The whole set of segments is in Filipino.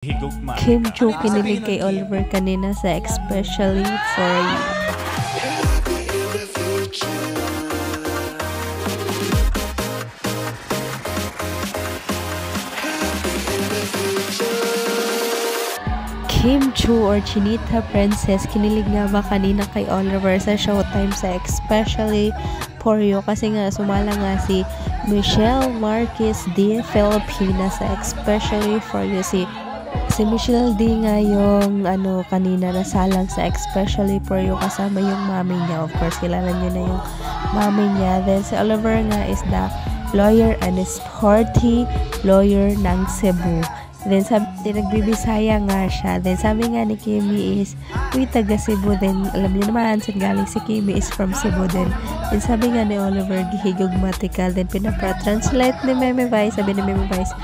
Kim Chu kinilig kay Oliver kanina sa Especially For You. Kim Chu or Chinita Princess kinilig nga ba kanina kay Oliver sa Showtime sa Especially For You kasi nga sumala nga si Michelle Marquez de Filipina sa Especially For You. Si Michelle D nga yung kanina nasalang sa Especially For You kasama yung mami niya. Of course, kilala niyo na yung mami niya. Then si Oliver nga is the lawyer and sporty lawyer ng Cebu. Then nagbibisaya nga siya. Then sabi nga ni Kimi is, uy, taga Cebu. Then alam niyo naman, saan galing si Kimi is from Cebu din. Then sabi nga ni Oliver, gihigog matikal. Then pinapra-translate ni Meme Vice. Sabi ni Meme Vice,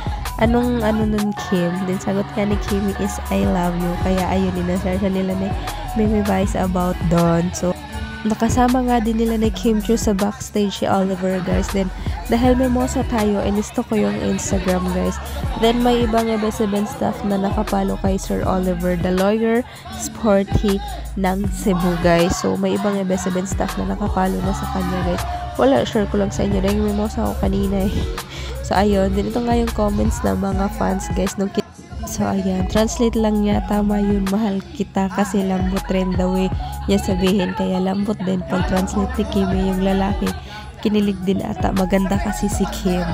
anong nun Kim? Then sagot nga ni Kimi is, I love you. Kaya ayun, inasar siya nila ni Meme Vice about Don. So, nakasama nga din nila ni Kim Chu sa backstage si Oliver, guys. Then, dahil mimosa tayo, inisto ko yung Instagram, guys. Then, may ibang event staff na nakapalo kay Sir Oliver, the lawyer, sporty ng Cebu, guys. So, may ibang event staff na nakapalo na sa kanya, guys. Wala, share ko lang sa inyo. Dahil mimosa ako kanina, eh. So, ayun. Din ito nga yung comments ng mga fans, guys. So, ayan. Translate lang niya. Tama yun. Mahal kita kasi lambot rin daw eh. Niya sabihin. Kaya lambot din. Pag translate ni Kimi, yung lalaki, kinilig din ata. Maganda kasi si Kim.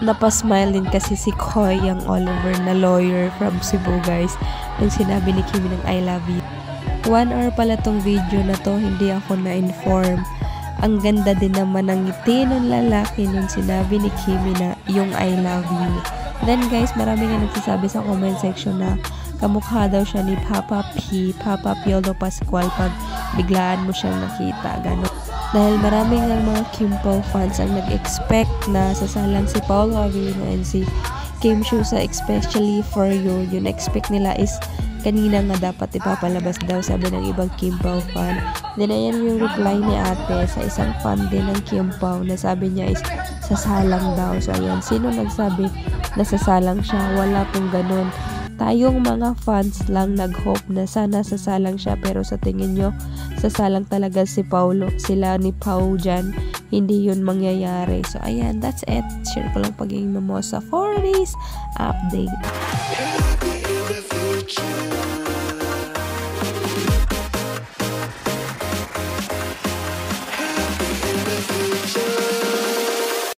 Napasmile din kasi si Koy, yung Oliver na lawyer from Cebu, guys. Nung sinabi ni Kimi ng I love you. 1 hour pala tong video na to. Hindi ako na-inform. Ang ganda din naman ng ngiti ng lalaki nung sinabi ni Kimi na yung I love you. Then guys, marami nga nagsasabi sa comment section na kamukha daw siya ni Papa Piolo Pascual pag biglaan mo siyang nakita. Ganon. Dahil marami nga mga Kim Pao fans ang nag-expect na sasalang si Paolo Avellino and si Kim Chu sa Especially For You. Yung expect nila is kanina nga dapat ipapalabas daw, sabi ng ibang Kim Pao fan. Then ayan yung reply ni ate sa isang fan din ng Kim Pao na sabi niya is sasalang daw. So ayan, sino nagsabi nasasalang siya? Wala pong ganun. Tayong mga fans lang nag-hope na sana sasalang siya, pero sa tingin nyo sasalang talaga si Paulo, sila ni Pau dyan, hindi yun mangyayari. So ayan, that's it. Share ko lang pagiging mimosa for this update.